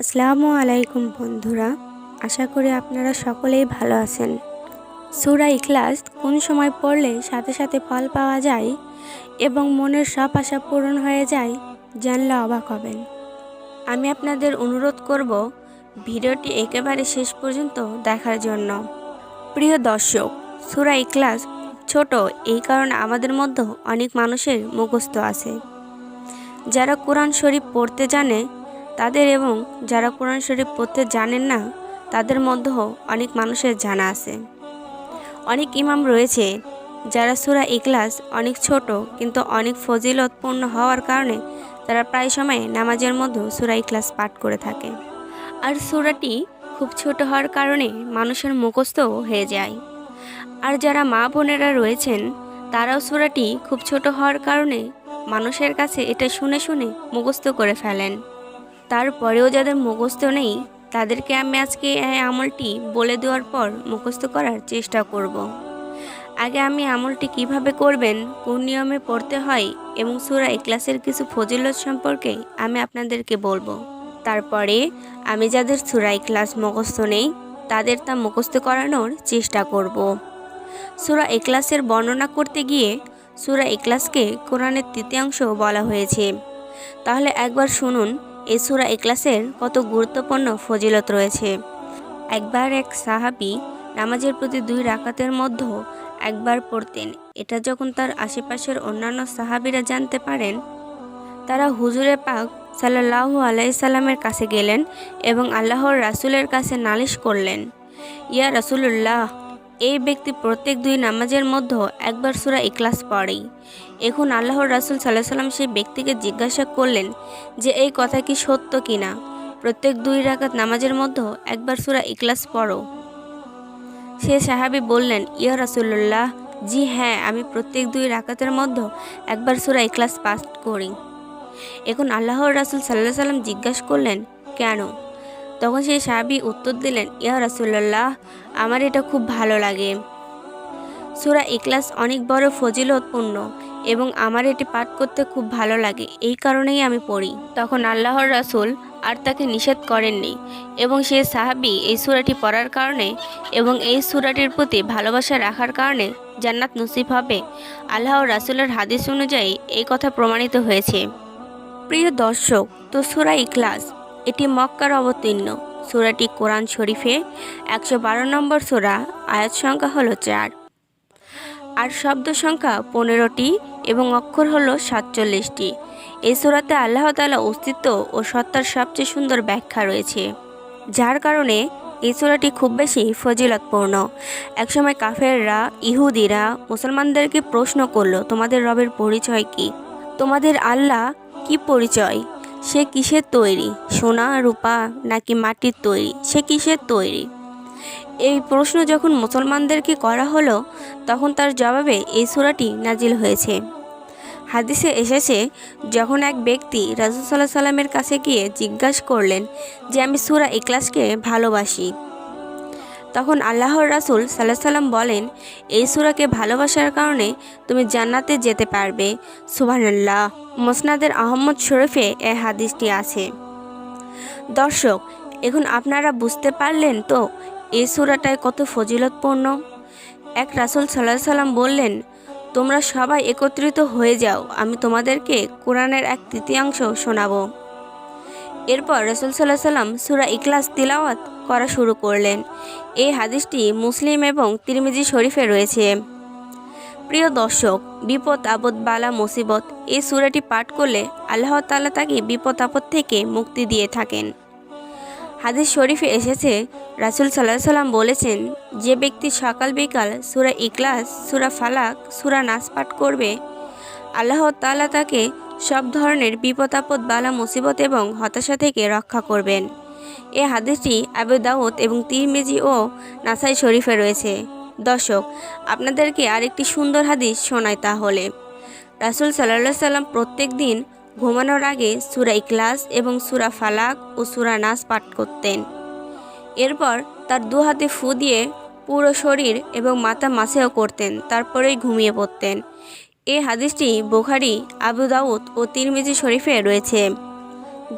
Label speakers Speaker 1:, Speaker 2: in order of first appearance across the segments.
Speaker 1: আসসালামু আলাইকুম বন্ধুরা, আশা করি আপনারা সকলেই ভালো আছেন। সূরা ইখলাস কোন সময় পড়লে সাথে সাথে ফল পাওয়া যায় এবং মনের সব আশা পূরণ হয়ে যায়, জানলে অবাক হবেন। আমি আপনাদের অনুরোধ করব ভিডিওটি একেবারে শেষ পর্যন্ত দেখার জন্য। প্রিয় দর্শক, সূরা ইখলাস ছোট এই কারণে আমাদের মধ্যে অনেক মানুষের মুখস্থ আছে। যারা কোরআন শরীফ পড়তে জানে তাদের এবং যারা কোরআন শরীফ পড়তে জানেন না তাদের মধ্যেও অনেক মানুষের জানা আছে। অনেক ইমাম রয়েছে যারা সূরা ইখলাস অনেক ছোট কিন্তু অনেক ফজিলতপূর্ণ হওয়ার কারণে তারা প্রায় সময় নামাজের মধ্যে সূরা ইখলাস পাঠ করে থাকে। আর সূরাটি খুব ছোট হওয়ার কারণে মানুষের মুখস্থও হয়ে যায়। আর যারা মা বোনেরা রয়েছেন তারাও সূরাটি খুব ছোট হওয়ার কারণে মানুষের কাছে এটা শুনে শুনে মুখস্থ করে ফেলেন। তারপরেও যাদের মুখস্থ নেই তাদেরকে আমি আজকে এই আমলটি বলে দেওয়ার পর মুখস্থ করার চেষ্টা করব। আগে আমি আমলটি কিভাবে করবেন, কোন নিয়মে পড়তে হয় এবং সূরা ইখলাসের কিছু ফজিলত সম্পর্কে আমি আপনাদেরকে বলবো। তারপরে আমি যাদের সূরা ইখলাস মুখস্থ নেই তাদের তা মুখস্থ করানোর চেষ্টা করব। সূরা ইখলাসের বর্ণনা করতে গিয়ে সূরা ইখলাসকে কোরআনের তৃতীয়াংশ বলা হয়েছে। তাহলে একবার শুনুন এই সূরা ইখলাসের কত গুরুত্বপূর্ণ ফজিলত রয়েছে। একবার এক সাহাবী নামাজের প্রতি 2 রাকাতের মধ্যে একবার পড়তেন। এটা যখন তার আশেপাশের অন্যান্য সাহাবীরা জানতে পারেন, তারা হুজুরে পাক সাল্লাল্লাহু আলাইহি সাল্লামের কাছে গেলেন এবং আল্লাহর রাসূলের কাছে নালিশ করলেন, ইয়া রাসূলুল্লাহ, এই ব্যক্তি প্রত্যেক 2 নামাজের মধ্যে একবার সূরা ইখলাস পড়েই। এখন আল্লাহর রাসূল সাল্লাল্লাহু আলাইহি সাল্লাম সেই ব্যক্তিকে জিজ্ঞাসা করলেন যে এই কথা কি সত্য কিনা, প্রত্যেক 2 রাকাত নামাজের মধ্যে একবার সূরা ইখলাস পড়ো। সে সাহাবী বললেন, ইয়া রাসূলুল্লাহ, জি হ্যাঁ, আমি প্রত্যেক 2 রাকাতের মধ্যে একবার সূরা ইখলাস পাঠ করি। এখন আল্লাহর রাসূল সাল্লাল্লাহু আলাইহি সাল্লাম জিজ্ঞাসা করলেন, কেন? তখন সেই সাহাবী উত্তর দিলেন, ইয়া রাসূলুল্লাহ, আমার এটা খুব ভালো লাগে। সূরা ইখলাস অনেক বড় ফজিলতপূর্ণ এবং আমার এটি পাঠ করতে খুব ভালো লাগে, এই কারণেই আমি পড়ি। তখন আল্লাহর রাসূল আর তাকে নিষেধ করেননি এবং সেই সাহাবী এই সূরাটি পড়ার কারণে এবং এই সূরাটির প্রতি ভালোবাসা রাখার কারণে জান্নাত নসিব হবে। আল্লাহর রাসূলের হাদিস অনুযায়ী এই কথা প্রমাণিত হয়েছে। প্রিয় দর্শক, তো সূরা ইখলাস এটি মক্কার অবতীর্ণ। সূরাটি কোরআন শরীফে 112 নম্বর সূরা, আয়াত সংখ্যা হলো 4 আর শব্দ সংখ্যা 15টি এবং অক্ষর হলো 47টি। এই সূরাতে আল্লাহ তাআলা অস্তিত্ব ও সত্তার সবচেয়ে সুন্দর ব্যাখ্যা রয়েছে, যার কারণে এই সূরাটি খুব বেশি ফজিলতপূর্ণ। একসময় কাফেররা, ইহুদিরা মুসলমানদেরকে প্রশ্ন করল, তোমাদের রবের পরিচয় কি? তোমাদের আল্লাহ কি পরিচয়? সে কিসের তৈরি? সোনা, রূপা নাকি মাটির তৈরি? সে কিসের তৈরি? এই প্রশ্ন যখন মুসলমানদেরকে করা হলো তখন তার জবাবে এই সূরাটি নাজিল হয়েছে। হাদিসে এসেছে, যখন এক ব্যক্তি রাসূল সাল্লাল্লাহু আলাইহি সাল্লামের কাছে গিয়ে জিজ্ঞাসা করলেন যে আমি সূরা ইখলাসকে ভালোবাসি, তখন আল্লাহর রাসূল সাল্লাল্লাহু আলাইহি সাল্লাম বলেন, এই সূরাকে ভালোবাসার কারণে তুমি জান্নাতে যেতে পারবে। সুবহানাল্লাহ। মুসনাদের আহমদ শরীফে এই হাদিসটি আছে। দর্শক, এখন আপনারা বুঝতে পারলেন তো এই সূরাটায় কত ফজিলতপূর্ণ। এক রাসূল সাল্লাল্লাহু আলাইহি সাল্লাম বললেন, তোমরা সবাই একত্রিত হয়ে যাও, আমি তোমাদেরকে কোরআনের 1/3 শোনাবো। এরপর রাসূল সাল্লাল্লাহু আলাইহি সাল্লাম সূরা ইখলাস তিলাওয়াত করা শুরু করলেন। এই হাদিসটি মুসলিম এবং তিরমিজি শরীফে রয়েছে। প্রিয় দর্শক, বিপদ আপদ বালা মুসিবত এই সূরাটি পাঠ করলে আল্লাহ তাআলা তাকে বিপদ আপদ থেকে মুক্তি দিয়ে থাকেন। হাদিস শরীফে এসেছে, রাসূল সাল্লাল্লাহু আলাইহি সাল্লাম বলেছেন, যে ব্যক্তি সকাল বিকাল সূরা ইখলাস, সূরা ফালাক, সূরা নাস পাঠ করবে, আল্লাহ তাআলা তাকে সব ধরনের বিপদ আপদ বালা মুসিবত এবং হতাশা থেকে রক্ষা করবেন। এই হাদিসটি আবু দাউদ এবং তিরমিজি ও নাসাই শরীফে রয়েছে। দর্শক, আপনাদেরকে আরেকটি সুন্দর হাদিস শোনাই। তাহলে রাসূল সাল্লাল্লাহু আলাইহি সাল্লাম প্রত্যেক দিন ঘুমানোর আগে সূরা ইখলাস এবং সূরা ফালাক ও সূরা নাস পাঠ করতেন। এরপর তার 2 হাতে ফু দিয়ে পুরো শরীর এবং মাথা মাসেও করতেন, তারপরেই ঘুমিয়ে পড়তেন। এই হাদিসটি বুখারী, আবু দাউদ ও তিরমিজি শরীফে রয়েছে।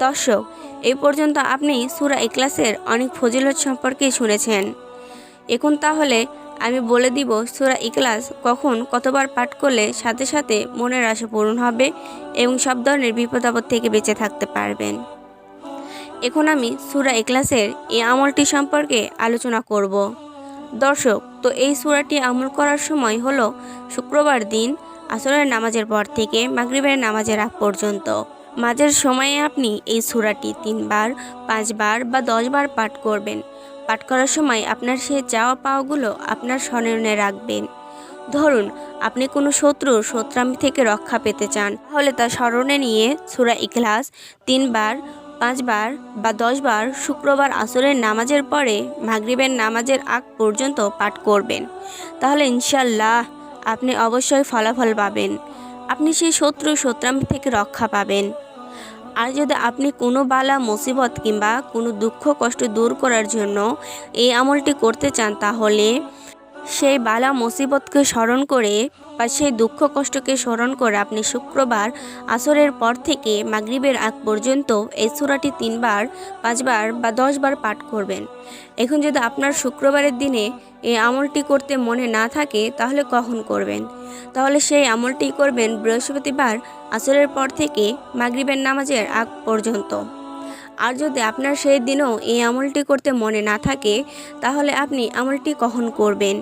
Speaker 1: দর্শক, এই পর্যন্ত আপনি সূরা ইখলাসের অনেক ফজিলত সম্পর্কে শুনেছেন। এখন তাহলে আমি বলে দিব সূরা ইখলাস কখন কতবার পাঠ করলে সাথে সাথে মনের আশা পূরণ হবে এবং সব ধরনের বিপদ আপদ থেকে বেঁচে থাকতে পারবেন। এখন আমি সূরা ইখলাসের এই আমলটি সম্পর্কে আলোচনা করব। দর্শক, তো এই সূরাটি আমল করার সময় হলো শুক্রবার দিন আসরের নামাজের পর থেকে মাগরিবের নামাজের আগ পর্যন্ত। মাঝের সময়ে আপনি এই সূরাটি 3 বার, 5 বার বা 10 বার পাঠ করবেন। পাঠ করার সময় আপনার সে চাওয়া পাওয়াগুলো আপনার স্মরণে রাখবেন। ধরুন আপনি কোনো শত্রুমি থেকে রক্ষা পেতে চান, তাহলে তা স্মরণে নিয়ে সূরা ইখলাস 3 বার, 5 বার বা 10 বার শুক্রবার আসরের নামাজের পরে মাগরিবের নামাজের আগ পর্যন্ত পাঠ করবেন। তাহলে ইনশাআল্লাহ আপনি অবশ্যই ফলাফল পাবেন। আপনি সেই শত্রুমি থেকে রক্ষা পাবেন। আর যদি আপনি কোনো বালা মুসিবত কিংবা কোনো দুঃখ কষ্ট দূর করার জন্য এই আমলটি করতে চান, তাহলে সেই বালা মুসিবতকে স্মরণ করে বা সেই দুঃখ কষ্টকে স্মরণ করে আপনি শুক্রবার আসরের পর থেকে মাগরিবের আগ পর্যন্ত এই সূরাটি 3 বার, 5 বার বা 10 বার পাঠ করবেন। এখন যদি আপনার শুক্রবারের দিনে এই আমলটি করতে মনে না থাকে, তাহলে কখন করবেন? তাহলে সেই আমলটি করবেন বৃহস্পতিবার আসরের পর থেকে মাগরিবের নামাজের আগ পর্যন্ত। আর যদি আপনার সেই দিনও এই আমলটি করতে মনে না থাকে, তাহলে আপনি আমলটি কখন করবেন?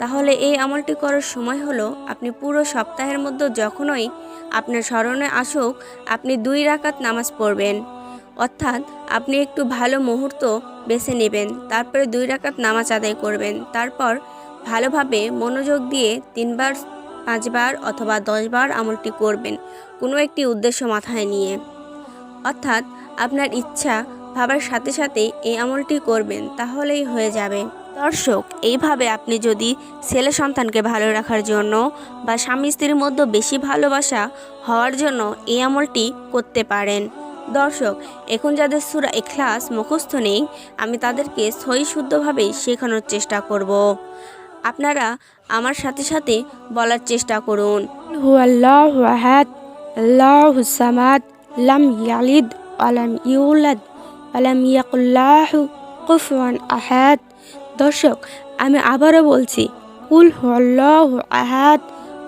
Speaker 1: তাহলে এই আমলটি করার সময় হলো আপনি পুরো সপ্তাহের মধ্যে যখনই আপনার স্মরণে আসুক আপনি 2 রাকাত নামাজ পড়বেন। অর্থাৎ আপনি একটু ভালো মুহূর্ত বেছে নেবেন, তারপরে 2 রাকাত নামাজ আদায় করবেন। তারপর ভালোভাবে মনোযোগ দিয়ে 3 বার, 5 বার অথবা 10 বার আমলটি করবেন, কোনো একটি উদ্দেশ্য মাথায় নিয়ে। অর্থাৎ আপনার ইচ্ছা ভাবার সাথে সাথে এই আমলটি করবেন, তাহলেই হয়ে যাবে। দর্শক, এইভাবে আপনি যদি ছেলে সন্তানকে ভালো রাখার জন্য বা স্বামী স্ত্রীর মধ্যে বেশি ভালোবাসা হওয়ার জন্য এই আমলটি করতে পারেন। দর্শক, এখন যাদের সূরা ইখলাস মুখস্থ নেই, আমি তাদেরকে সহি শুদ্ধভাবে শেখানোর চেষ্টা করব। আপনারা আমার সাথে সাথে বলার চেষ্টা করুন।
Speaker 2: হুয়াল্লাহু আহাদ, আল্লাহুস সামাদ, লাম ইয়ালিদ ওয়ালাম ইউলাদ ওয়ালাম ইয়াকুল লাহু কুফুয়ান আহাদ। দর্শক, আমি আবারও বলছি, কুল হুয়াল্লাহু আহাদ,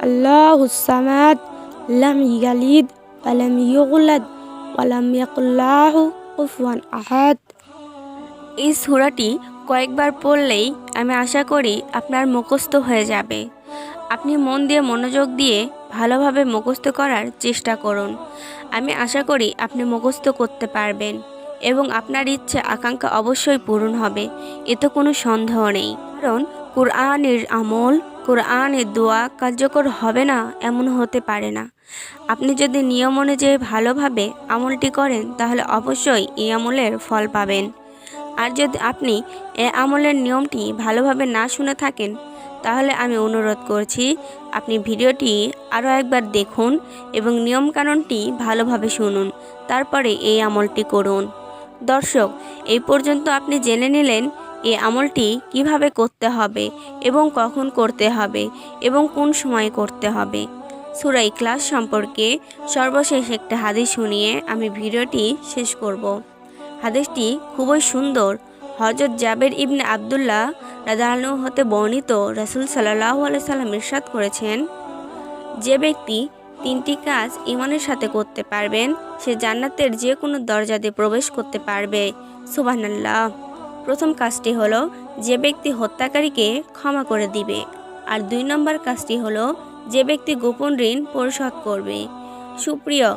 Speaker 2: আল্লাহুস সামাদ, লাম ইয়ালিদ ওয়ালাম ইউলাদ ওয়ালাম ইয়াকুল লাহু কুফুয়ান আহাদ।
Speaker 1: এই সূরাটি কয়েকবার পড়লেই আমি আশা করি আপনার মুখস্থ হয়ে যাবে। আপনি মন দিয়ে মনোযোগ দিয়ে ভালোভাবে মুখস্থ করার চেষ্টা করুন। আমি আশা করি আপনি মুখস্থ করতে পারবেন এবং আপনার ইচ্ছা আকাঙ্ক্ষা অবশ্যই পূরণ হবে, এতে কোনো সন্দেহ নেই। কারণ কোরআনের আমল, কোরআনের দোয়া কার্যকর হবে না এমন হতে পারে না। আপনি যদি নিয়ম অনুযায়ী ভালোভাবে আমলটি করেন, তাহলে অবশ্যই এই আমলের ফল পাবেন। আর যদি আপনি এ আমলের নিয়মটি ভালোভাবে না শুনে থাকেন, তাহলে আমি অনুরোধ করছি আপনি ভিডিওটি আরও একবার দেখুন এবং নিয়মকানুনটি ভালোভাবে শুনুন, তারপরে এই আমলটি করুন। দর্শক, এই পর্যন্ত আপনি জেনে নিলেন এই আমলটি কিভাবে করতে হবে এবং কখন করতে হবে এবং কোন সময় করতে হবে। সূরা ইখলাস সম্পর্কে সর্বশেষ একটা হাদিস শুনিয়ে আমি ভিডিওটি শেষ করব। হাদিসটি খুবই সুন্দর। হযরত জাবের ইবনে আব্দুল্লাহ রাদিয়াল্লাহু আনহু হতে বর্ণিত, রাসূল সাল্লাল্লাহু আলাইহি সাল্লাম ইরশাদ করেছেন, যে ব্যক্তি 3টি কাজ ঈমানের সাথে করতে পারবেন, সে জান্নাতের যে কোনো দরজা দিয়ে প্রবেশ করতে পারবে। সুবহানাল্লাহ। প্রথম কাজটি হলো যে ব্যক্তি হত্যাকারীকে ক্ষমা করে দিবে। আর 2 নম্বর কাজটি হলো যে ব্যক্তি গোপন ঋণ পরিশোধ করবে। সুপ্রিয়,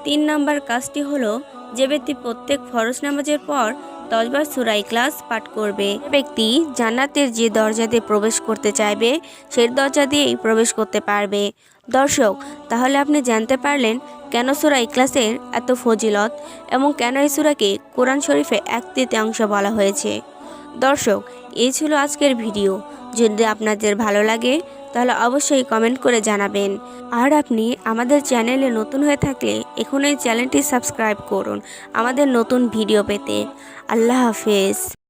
Speaker 1: 3 নম্বর কাজটি হলো যে ব্যক্তি প্রত্যেক ফরজ নামাজের পর 10 বার সূরা ইখলাস পাঠ করবে। ব্যক্তি জান্নাতের যে দরজা দিয়ে প্রবেশ করতে চাইবে, সেই দরজা দিয়েই প্রবেশ করতে পারবে। দর্শক, তাহলে আপনি জানতে পারলেন কেন সূরা ইখলাসের এত ফজিলত এবং কেন এই সূরাকে কোরআন শরীফে 1/3 বলা হয়েছে। দর্শক, এই ছিল আজকের ভিডিও। যদি আপনাদের ভালো লাগে তাহলে অবশ্যই কমেন্ট করে জানাবেন। আর আপনি আমাদের চ্যানেলে নতুন হয়ে থাকলে এখনই চ্যানেলটি সাবস্ক্রাইব করুন আমাদের নতুন ভিডিও পেতে। আল্লাহ হাফেজ।